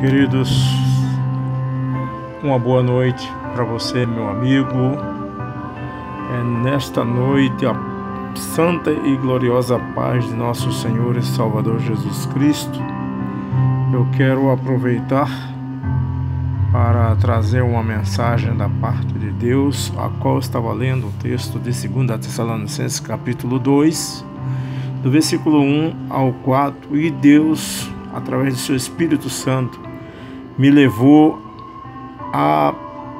Queridos, uma boa noite para você, meu amigo. Nesta noite, a santa e gloriosa paz de nosso Senhor e Salvador Jesus Cristo, eu quero aproveitar para trazer uma mensagem da parte de Deus, a qual eu estava lendo o texto de 2 Tessalonicenses capítulo 2, do versículo 1 ao 4, e Deus, através do seu Espírito Santo, me levou a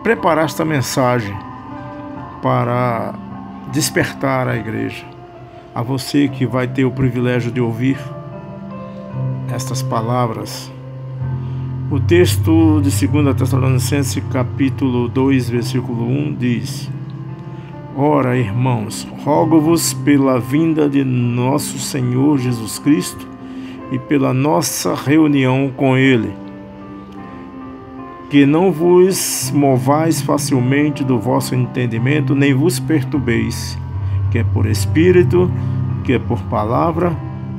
preparar esta mensagem para despertar a igreja, a você que vai ter o privilégio de ouvir estas palavras. O texto de 2 Tessalonicenses capítulo 2, versículo 1 diz: Ora, irmãos, rogo-vos pela vinda de nosso Senhor Jesus Cristo e pela nossa reunião com Ele, que não vos movais facilmente do vosso entendimento, nem vos perturbeis, quer por espírito, quer por palavra,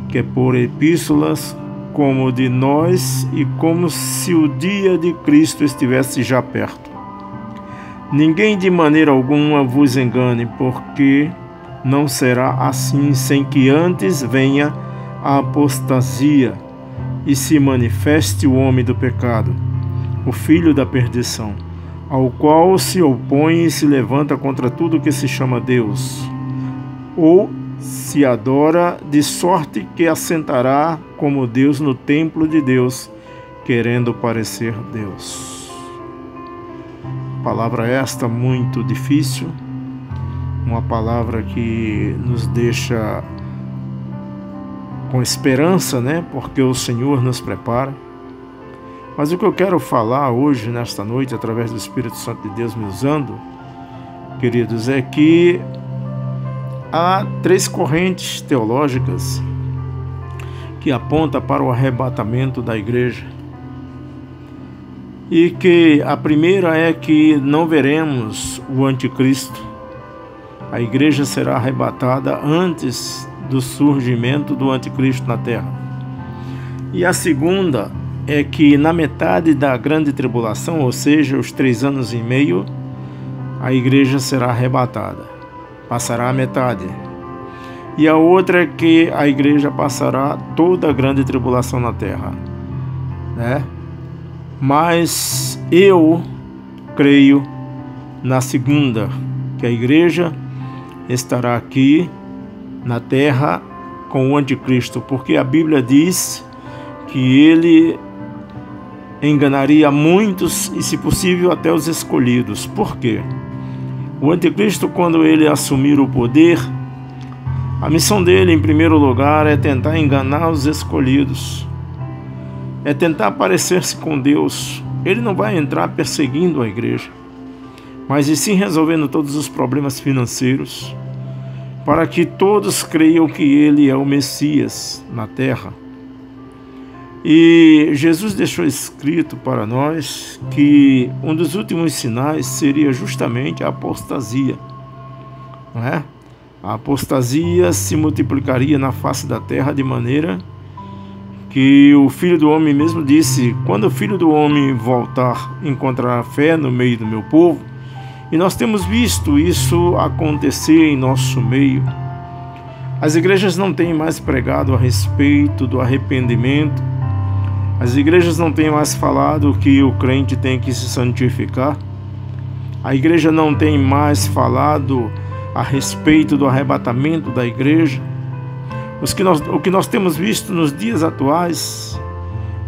quer por epístolas, como de nós, e como se o dia de Cristo estivesse já perto. Ninguém de maneira alguma vos engane, porque não será assim sem que antes venha a apostasia e se manifeste o homem do pecado, o filho da perdição, ao qual se opõe e se levanta contra tudo que se chama Deus, ou se adora, de sorte que assentará como Deus no templo de Deus, querendo parecer Deus. Palavra esta muito difícil, uma palavra que nos deixa com esperança, Porque o Senhor nos prepara. Mas o que eu quero falar hoje, nesta noite, através do Espírito Santo de Deus me usando, queridos, é que há 3 correntes teológicas que apontam para o arrebatamento da igreja. E que a primeira é que não veremos o anticristo. A igreja será arrebatada antes do surgimento do anticristo na terra. E a segunda é que na metade da grande tribulação, ou seja, os 3 anos e meio, a igreja será arrebatada, passará a metade. E a outra é que a igreja passará toda a grande tribulação na terra, Mas eu creio na segunda, que a igreja estará aqui na terra com o anticristo, porque a Bíblia diz que ele enganaria muitos e, se possível, até os escolhidos. Por quê? O anticristo, quando ele assumir o poder, a missão dele, em primeiro lugar, é tentar enganar os escolhidos, é tentar parecer-se com Deus. Ele não vai entrar perseguindo a igreja, mas e sim resolvendo todos os problemas financeiros, para que todos creiam que ele é o Messias na terra. E Jesus deixou escrito para nós que um dos últimos sinais seria justamente a apostasia, A apostasia se multiplicaria na face da terra, de maneira que o Filho do Homem mesmo disse: quando o Filho do Homem voltar, encontrará fé no meio do meu povo. E nós temos visto isso acontecer em nosso meio. As igrejas não têm mais pregado a respeito do arrependimento. As igrejas não têm mais falado que o crente tem que se santificar. A igreja não tem mais falado a respeito do arrebatamento da igreja. O que nós temos visto nos dias atuais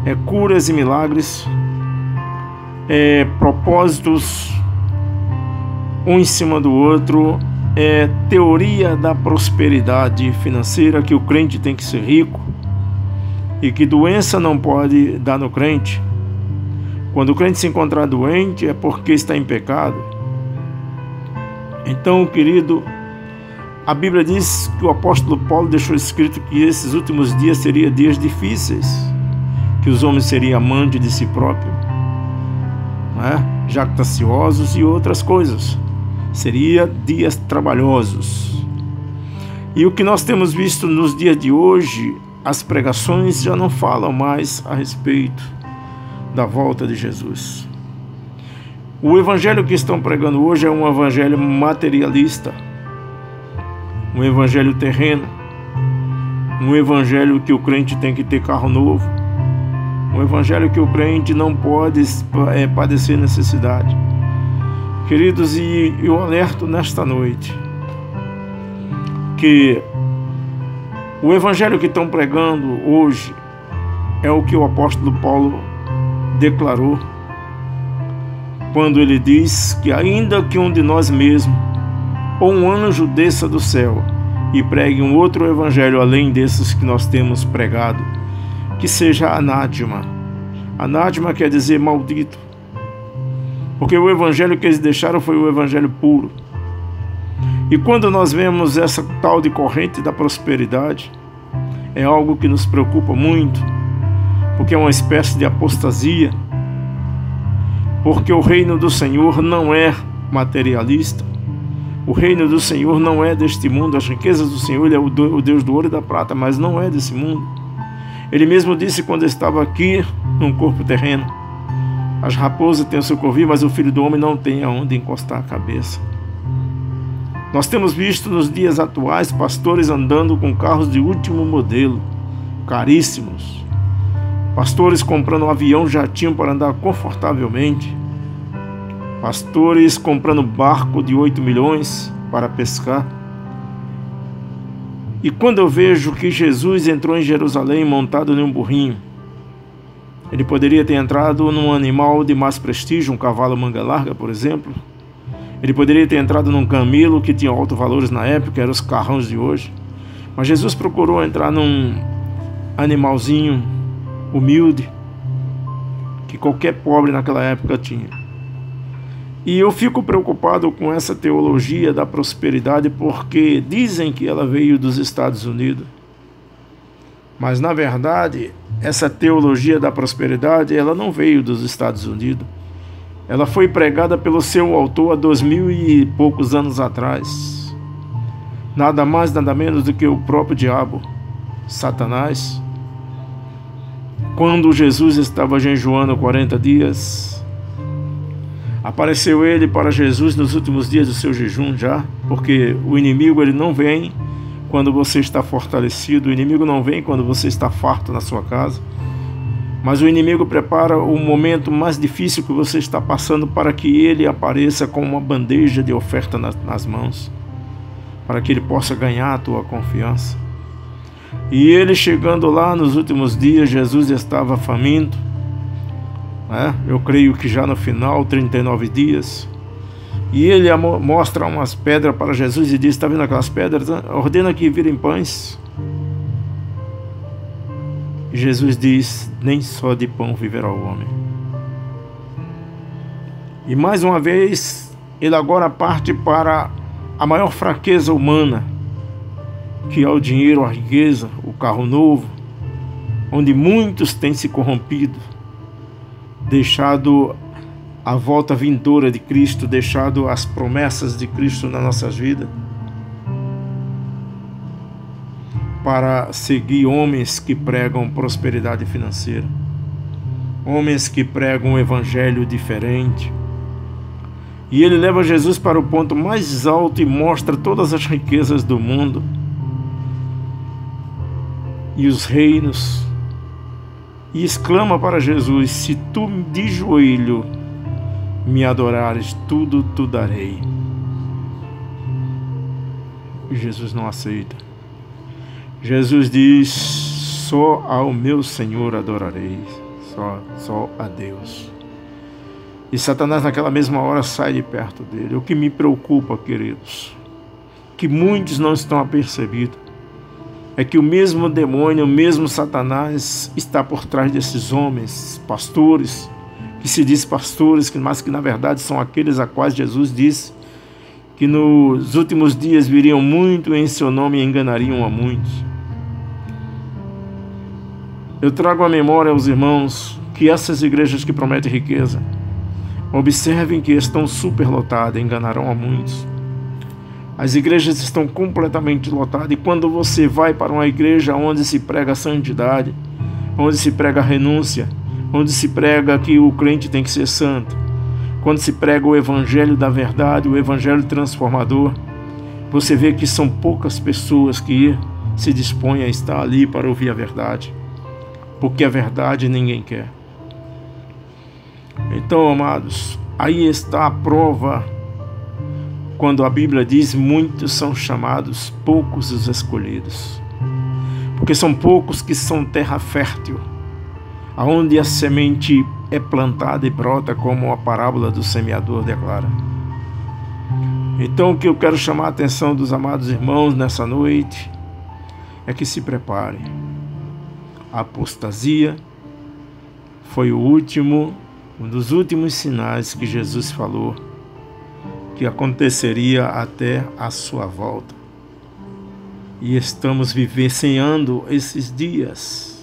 é curas e milagres, propósitos um em cima do outro, teoria da prosperidade financeira, que o crente tem que ser rico e que doença não pode dar no crente. Quando o crente se encontrar doente é porque está em pecado. Então, querido, a Bíblia diz que o apóstolo Paulo deixou escrito que esses últimos dias seriam dias difíceis, que os homens seriam amantes de si próprio, jactanciosos e outras coisas. Seria dias trabalhosos. E o que nós temos visto nos dias de hoje, as pregações já não falam mais a respeito da volta de Jesus. O evangelho que estão pregando hoje é um evangelho materialista, um evangelho terreno, um evangelho que o crente tem que ter carro novo, um evangelho que o crente não pode padecer necessidade. Queridos, e eu alerto nesta noite que o evangelho que estão pregando hoje é o que o apóstolo Paulo declarou quando ele diz que ainda que um de nós mesmos ou um anjo desça do céu e pregue um outro evangelho além desses que nós temos pregado, que seja anátema. Anátema quer dizer maldito, porque o evangelho que eles deixaram foi o evangelho puro. E quando nós vemos essa tal de corrente da prosperidade, é algo que nos preocupa muito, porque é uma espécie de apostasia, porque o reino do Senhor não é materialista, o reino do Senhor não é deste mundo, as riquezas do Senhor, Ele é o Deus do ouro e da prata, mas não é desse mundo. Ele mesmo disse quando estava aqui, num corpo terreno, as raposas têm o seu covil, mas o Filho do Homem não tem aonde encostar a cabeça. Nós temos visto nos dias atuais pastores andando com carros de último modelo, caríssimos, pastores comprando um avião jatinho para andar confortavelmente, pastores comprando barco de 8 milhões para pescar. E quando eu vejo que Jesus entrou em Jerusalém montado em um burrinho, ele poderia ter entrado num animal de mais prestígio, um cavalo manga larga, por exemplo. Ele poderia ter entrado num camelo que tinha altos valores na época, eram os carrões de hoje. Mas Jesus procurou entrar num animalzinho humilde, que qualquer pobre naquela época tinha. E eu fico preocupado com essa teologia da prosperidade, porque dizem que ela veio dos Estados Unidos. Mas, na verdade, essa teologia da prosperidade, ela não veio dos Estados Unidos. Ela foi pregada pelo seu autor há 2000 e poucos anos atrás. Nada mais, nada menos do que o próprio diabo, Satanás. Quando Jesus estava jejuando 40 dias, apareceu ele para Jesus nos últimos dias do seu jejum já, porque o inimigo ele não vem quando você está fortalecido, o inimigo não vem quando você está farto na sua casa, mas o inimigo prepara o momento mais difícil que você está passando para que ele apareça com uma bandeja de oferta nas mãos, para que ele possa ganhar a tua confiança. E ele chegando lá nos últimos dias, Jesus estava faminto, né? Eu creio que já no final, 39 dias, e ele mostra umas pedras para Jesus e diz: está vendo aquelas pedras? Ordena que virem pães. E Jesus diz: nem só de pão viverá o homem. E mais uma vez, ele agora parte para a maior fraqueza humana, que é o dinheiro, a riqueza, o carro novo, onde muitos têm se corrompido, deixado a volta vindoura de Cristo, deixado as promessas de Cristo nas nossas vidas, para seguir homens que pregam prosperidade financeira, homens que pregam um evangelho diferente. E ele leva Jesus para o ponto mais alto e mostra todas as riquezas do mundo e os reinos, e exclama para Jesus: se tu de joelho me adorares, tudo te darei. E Jesus não aceita. Jesus diz: só ao meu Senhor adorarei, só a Deus. E Satanás naquela mesma hora sai de perto dele. O que me preocupa, queridos, que muitos não estão apercebidos, é que o mesmo demônio, o mesmo Satanás está por trás desses homens, pastores, que se diz pastores, mas que na verdade são aqueles a quais Jesus disse que nos últimos dias viriam muito em seu nome e enganariam a muitos. Eu trago à memória aos irmãos que essas igrejas que prometem riqueza, observem que estão superlotadas, enganarão a muitos. As igrejas estão completamente lotadas, e quando você vai para uma igreja onde se prega a santidade, onde se prega a renúncia, onde se prega que o crente tem que ser santo, quando se prega o evangelho da verdade, o evangelho transformador, você vê que são poucas pessoas que se dispõem a estar ali para ouvir a verdade, porque a verdade ninguém quer. Então, amados, aí está a prova quando a Bíblia diz: muitos são chamados, poucos os escolhidos. Porque são poucos que são terra fértil, aonde a semente é plantada e brota, como a parábola do semeador declara. Então, o que eu quero chamar a atenção dos amados irmãos nessa noite é que se preparem. A apostasia foi um dos últimos sinais que Jesus falou que aconteceria até a sua volta. E estamos vivenciando esses dias.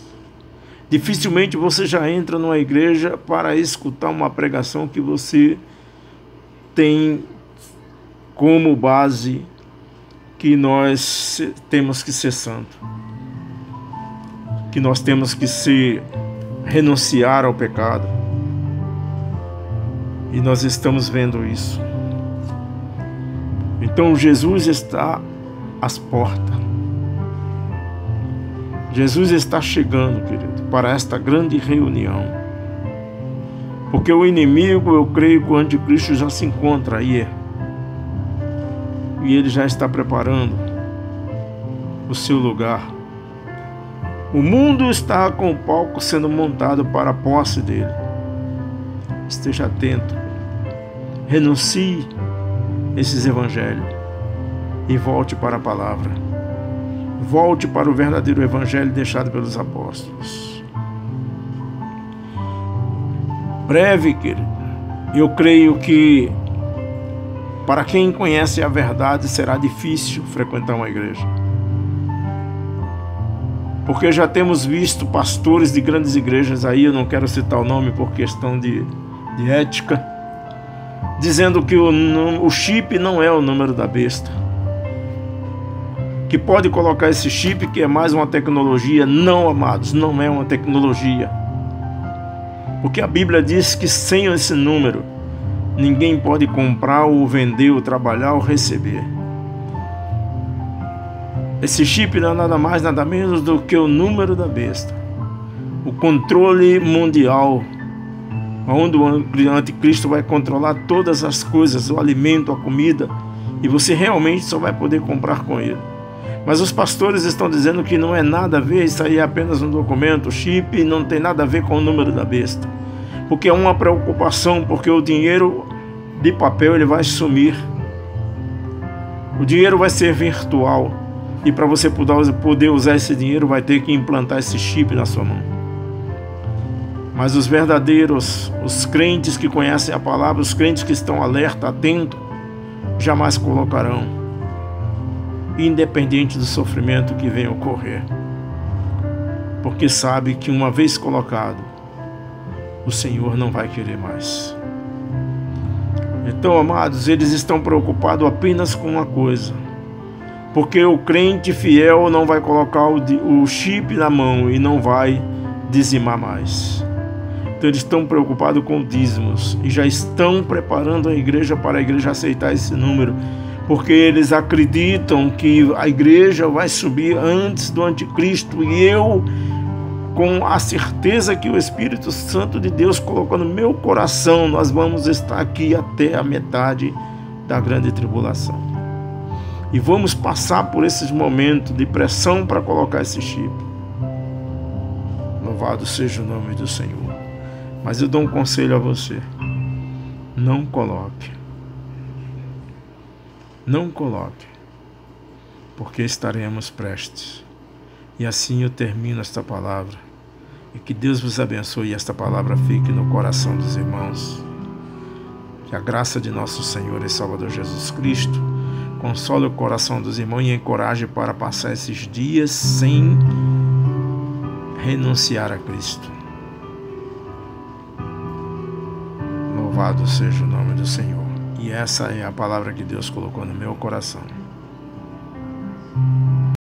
Dificilmente você já entra numa igreja para escutar uma pregação que você tem como base que nós temos que ser santo, que nós temos que renunciar ao pecado. E nós estamos vendo isso. Então Jesus está às portas. Jesus está chegando, querido, para esta grande reunião. Porque o inimigo, eu creio que o anticristo já se encontra aí. E ele já está preparando o seu lugar. O mundo está com o palco sendo montado para a posse dele. Esteja atento. Renuncie esses evangelhos e volte para a palavra. Volte para o verdadeiro evangelho deixado pelos apóstolos. Breve, querido, eu creio que para quem conhece a verdade será difícil frequentar uma igreja. Porque já temos visto pastores de grandes igrejas aí, eu não quero citar o nome por questão de ética, dizendo que o chip não é o número da besta, que pode colocar esse chip que é mais uma tecnologia. Não, amados, não é uma tecnologia, porque a Bíblia diz que sem esse número ninguém pode comprar ou vender ou trabalhar ou receber. Esse chip não é nada mais, nada menos do que o número da besta, o controle mundial, onde o anticristo vai controlar todas as coisas, o alimento, a comida, e você realmente só vai poder comprar com ele. Mas os pastores estão dizendo que não é nada a ver, isso aí é apenas um documento, o chip não tem nada a ver com o número da besta. Porque é uma preocupação, porque o dinheiro de papel ele vai sumir. O dinheiro vai ser virtual. E para você poder usar esse dinheiro, vai ter que implantar esse chip na sua mão. Mas os verdadeiros, os crentes que conhecem a palavra, os crentes que estão alerta, atentos, jamais colocarão, independente do sofrimento que venha ocorrer. Porque sabe que uma vez colocado, o Senhor não vai querer mais. Então, amados, eles estão preocupados apenas com uma coisa. Porque o crente fiel não vai colocar o chip na mão e não vai dizimar mais. Então eles estão preocupados com dízimos e já estão preparando a igreja para a igreja aceitar esse número. Porque eles acreditam que a igreja vai subir antes do anticristo. E eu, com a certeza que o Espírito Santo de Deus colocou no meu coração, nós vamos estar aqui até a metade da grande tribulação. E vamos passar por esses momentos de pressão para colocar esse chip. Louvado seja o nome do Senhor. Mas eu dou um conselho a você. Não coloque. Não coloque. Porque estaremos prestes. E assim eu termino esta palavra. E que Deus vos abençoe e esta palavra fique no coração dos irmãos. Que a graça de nosso Senhor e Salvador Jesus Cristo console o coração dos irmãos e encoraje para passar esses dias sem renunciar a Cristo. Louvado seja o nome do Senhor. E essa é a palavra que Deus colocou no meu coração.